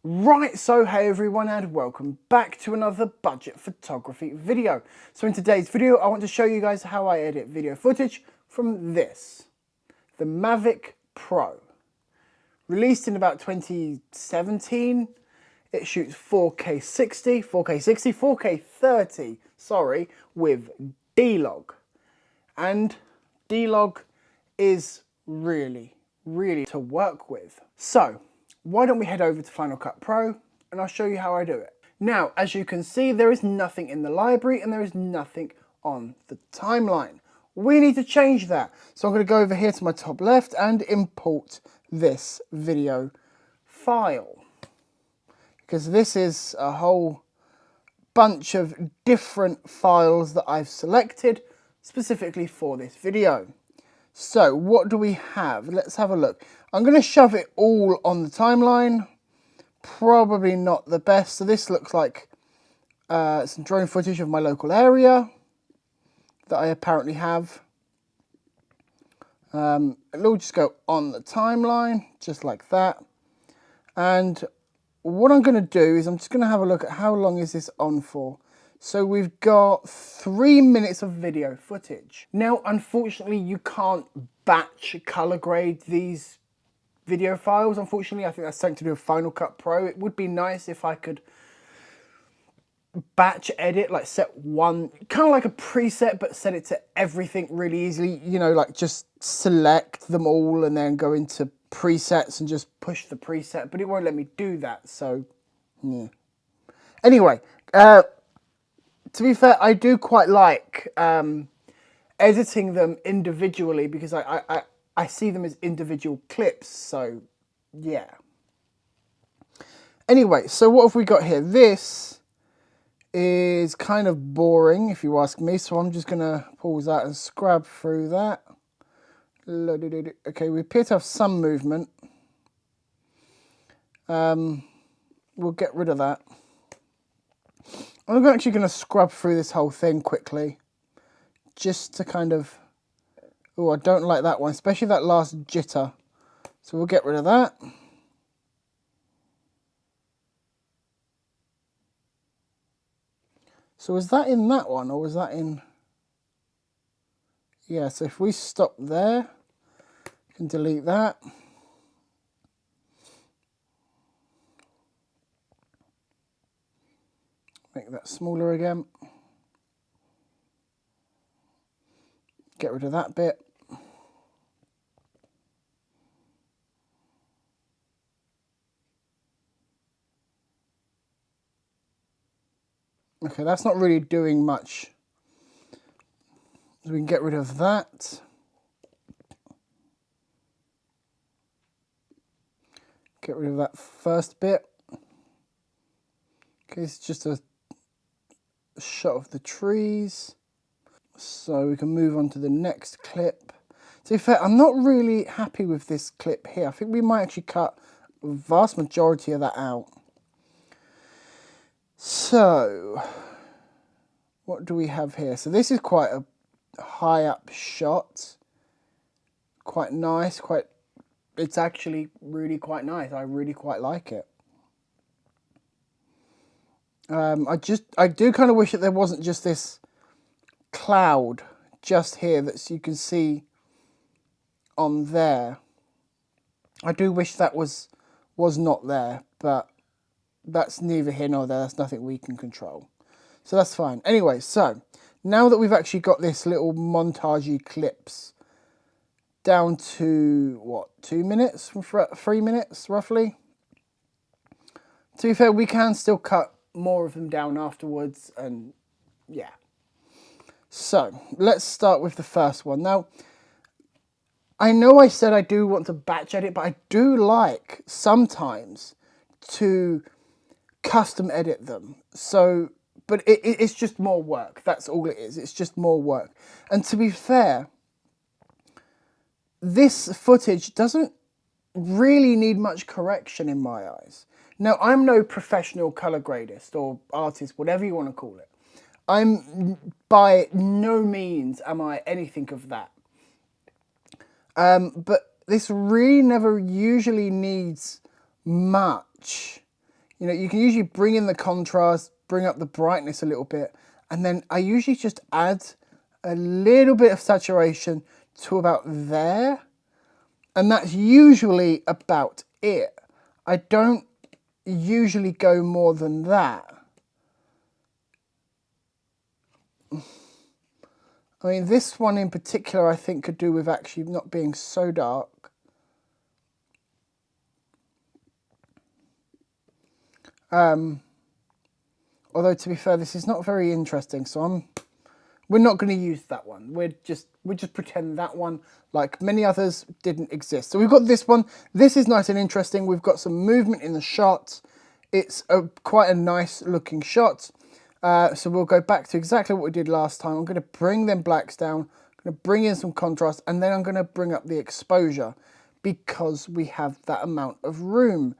Right, so hey everyone and welcome back to another budget photography video. So in today's video I want to show you guys how I edit video footage from this, the Mavic Pro. Released in about 2017, it shoots 4K 60, 4K 30, sorry, with D-Log. And D-Log is really to work with. So why don't we head over to Final Cut Pro and I'll show you how I do it. Now, as you can see, there is nothing in the library and there is nothing on the timeline. We need to change that. So I'm going to go over here to my top left and import this video file. Because this is a whole bunch of different files that I've selected specifically for this video. So what do we have? Let's have a look. I'm going to shove it all on the timeline. Probably not the best. So this looks like some drone footage of my local area that I apparently have. It'll just go on the timeline, just like that. And what I'm going to do is I'm just going to have a look at how long is this on for. So we've got 3 minutes of video footage. Now, unfortunately, you can't batch color grade these video files. Unfortunately, I think that's something to do with Final Cut Pro. It would be nice if I could batch edit, like set one, kind of like a preset, but set it to everything really easily. You know, like just select them all and then go into presets and just push the preset, but it won't let me do that. So, yeah. Anyway, to be fair, I do quite like editing them individually because I see them as individual clips, so yeah. Anyway, so what have we got here? This is kind of boring, if you ask me, so I'm just going to pause that and scrub through that. Okay, we appear to have some movement. We'll get rid of that. I'm actually going to scrub through this whole thing quickly, just to kind of, oh, I don't like that one, especially that last jitter. So we'll get rid of that. So was that in that one, or was that in, yeah, so if we stop there, we can delete that. Make that smaller again. Get rid of that bit. Okay, that's not really doing much. So we can get rid of that. Get rid of that first bit. Okay, it's just a shot of the trees. So we can move on to the next clip. To be fair, I'm not really happy with this clip here. I think we might actually cut a vast majority of that out. So, what do we have here? So this is quite a high up shot. Quite nice, it's actually really quite nice. I really quite like it. I do kind of wish that there wasn't just this cloud just here that you can see on there. I do wish that was not there, but that's neither here nor there. That's nothing we can control. So that's fine. Anyway, so now that we've actually got this little montagey clips down to, what, 2 minutes from 3 minutes, roughly? To be fair, we can still cut more of them down afterwards, and yeah. So, let's start with the first one. Now, I know I said I do want to batch edit, but I do like sometimes to custom edit them. So, but it's just more work. That's all it is. It's just more work. And to be fair, this footage doesn't really need much correction in my eyes. Now, I'm no professional color gradist or artist, whatever you want to call it. I'm by no means am I anything of that. But this really never usually needs much You know, you can usually bring in the contrast, bring up the brightness a little bit, and then I usually just add a little bit of saturation to about there, and that's usually about it. I don't usually go more than that. I mean, this one in particular I think could do with actually not being so dark. Although to be fair, this is not very interesting, so we're not going to use that one. We just pretend that one, like many others, didn't exist. So we've got this one. This is nice and interesting. We've got some movement in the shot. It's quite a nice looking shot. So we'll go back to exactly what we did last time. I'm going to bring them blacks down. I'm going to bring in some contrast, and then I'm going to bring up the exposure because we have that amount of room.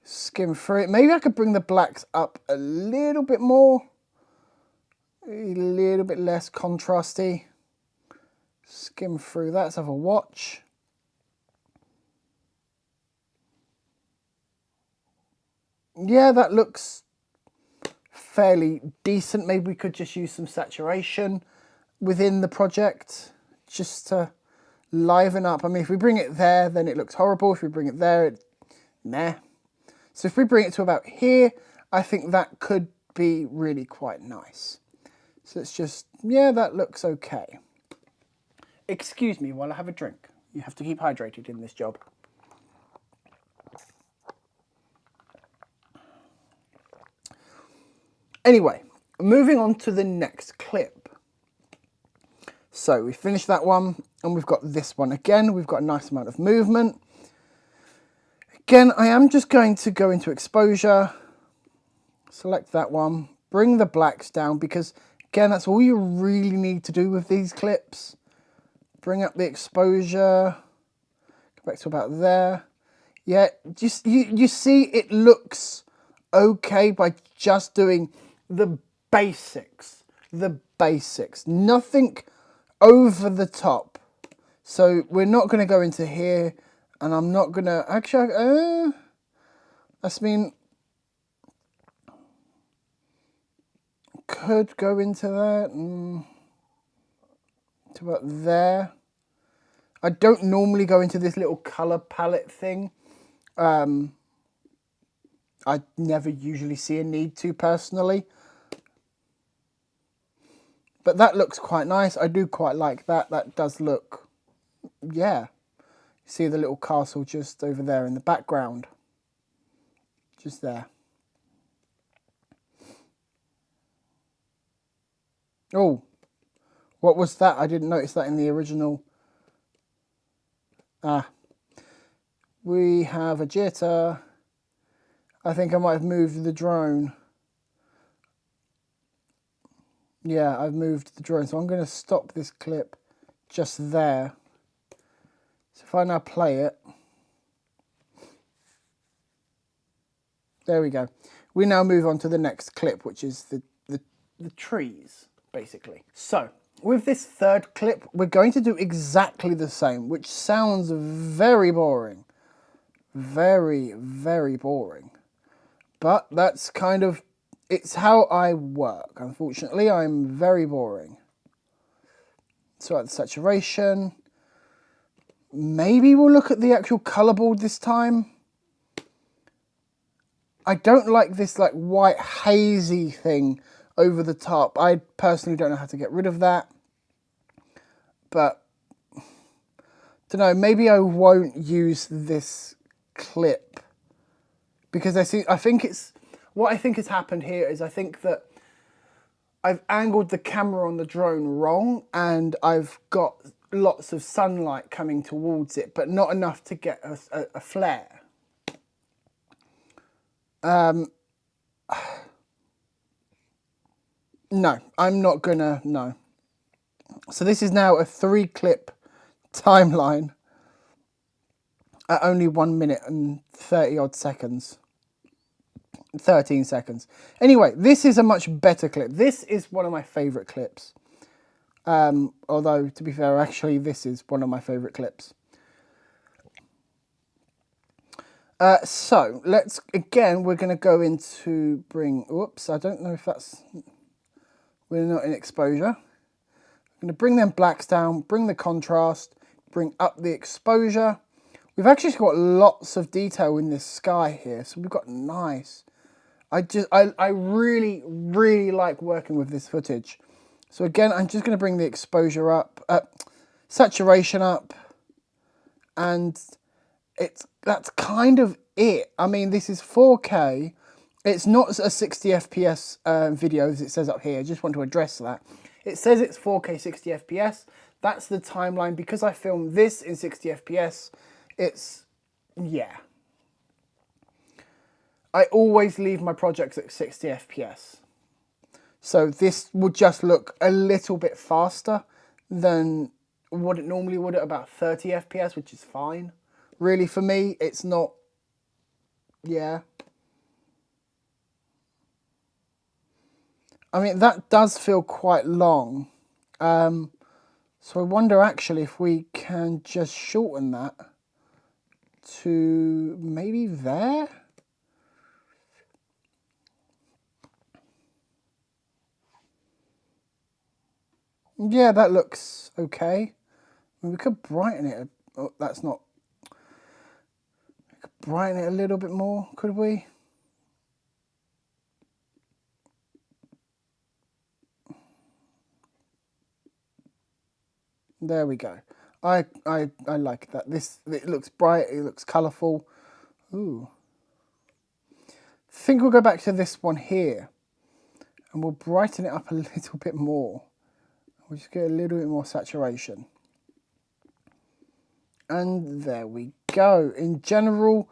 Skim through it. Maybe I could bring the blacks up a little bit more. A little bit less contrasty. Skim through that. Let's have a watch. Yeah, that looks fairly decent. Maybe we could just use some saturation within the project just to liven up. I mean, if we bring it there, then it looks horrible. If we bring it there, meh. So if we bring it to about here, I think that could be really quite nice. So it's just, yeah, that looks okay. Excuse me while I have a drink. You have to keep hydrated in this job. Anyway, moving on to the next clip. So we finished that one, and we've got this one again. We've got a nice amount of movement. Again, I am just going to go into exposure, select that one, bring the blacks down, because again, that's all you really need to do with these clips. Bring up the exposure, go back to about there. Yeah, just you see it looks okay by just doing the basics. Nothing over the top. So we're not going to go into here, and I'm not going to, actually, I mean, could go into that, to about there. I don't normally go into this little colour palette thing. I never usually see a need to personally. But that looks quite nice. I do quite like that. That does look, yeah. See the little castle just over there in the background. Just there. Oh, what was that? I didn't notice that in the original. Ah, we have a jitter. I think I might have moved the drone. Yeah, I've moved the drone. So I'm going to stop this clip just there. So if I now play it. There we go. We now move on to the next clip, which is the trees, basically. So with this third clip, we're going to do exactly the same, which sounds very boring. Very, very boring. But that's kind of, it's how I work. Unfortunately, I'm very boring. So at the saturation, maybe we'll look at the actual color board this time. I don't like this like white hazy thing over the top. I personally don't know how to get rid of that. But, don't know, maybe I won't use this clip. Because I think it's, what I think has happened here is I think that I've angled the camera on the drone wrong, and I've got lots of sunlight coming towards it, but not enough to get a flare. No, I'm not gonna, no. So this is now a 3-clip timeline at only 1 minute and 30 odd seconds. 13 seconds. Anyway, this is a much better clip. This is one of my favourite clips. Although, to be fair, actually, this is one of my favourite clips. So let's, again, we're going to go into bring, whoops, I don't know if that's, we're not in exposure. I'm going to bring them blacks down, bring the contrast, bring up the exposure. We've actually got lots of detail in this sky here, so we've got nice. I really, really like working with this footage. So again, I'm just going to bring the exposure up, saturation up, and that's kind of it. I mean, this is 4K. It's not a 60 FPS video, as it says up here. I just want to address that. It says it's 4K 60 FPS. That's the timeline. Because I filmed this in 60 FPS, it's, yeah. I always leave my projects at 60 FPS. So this would just look a little bit faster than what it normally would at about 30 FPS, which is fine. Really, for me, it's not, yeah. I mean, that does feel quite long. So I wonder actually if we can just shorten that to maybe there. Yeah, that looks okay. I mean, we could brighten it. Oh, that's not. We could brighten it a little bit more, could we? There we go. I like that. It looks bright. It looks colourful. Ooh. I think we'll go back to this one here, and we'll brighten it up a little bit more. We'll just get a little bit more saturation. And there we go. In general,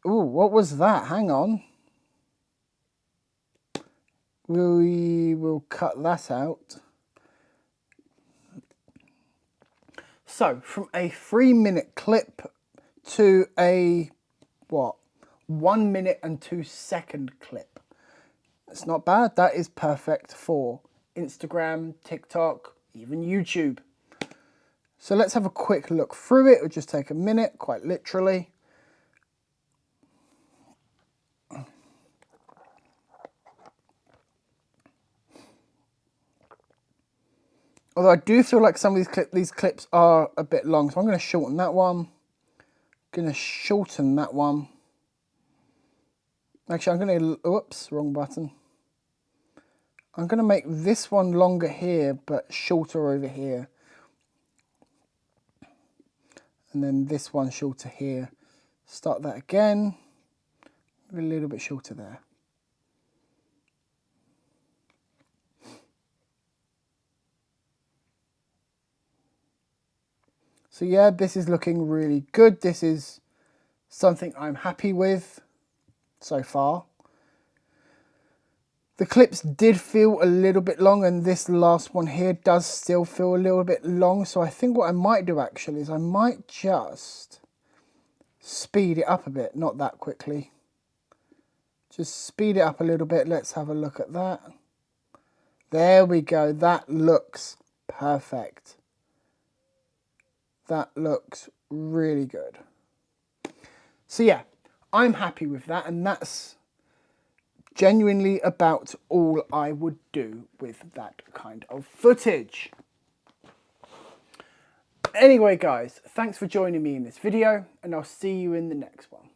ooh, what was that? Hang on. We will cut that out. So, from a 3-minute clip to a, what, 1 minute and 2 second clip. It's not bad. That is perfect for Instagram, TikTok, even YouTube. So let's have a quick look through it. It'll just take a minute, quite literally. Although I do feel like some of these clips are a bit long, so I'm going to shorten that one. Going to shorten that one. Actually, I'm going to, oops, wrong button. I'm going to make this one longer here, but shorter over here. And then this one shorter here. Start that again. A little bit shorter there. So yeah, this is looking really good. This is something I'm happy with so far. The clips did feel a little bit long, and this last one here does still feel a little bit long. So I think what I might do actually is I might just speed it up a bit, not that quickly. Just speed it up a little bit. Let's have a look at that. There we go. That looks perfect. That looks really good. So yeah, I'm happy with that, and that's genuinely about all I would do with that kind of footage. Anyway guys, thanks for joining me in this video, and I'll see you in the next one.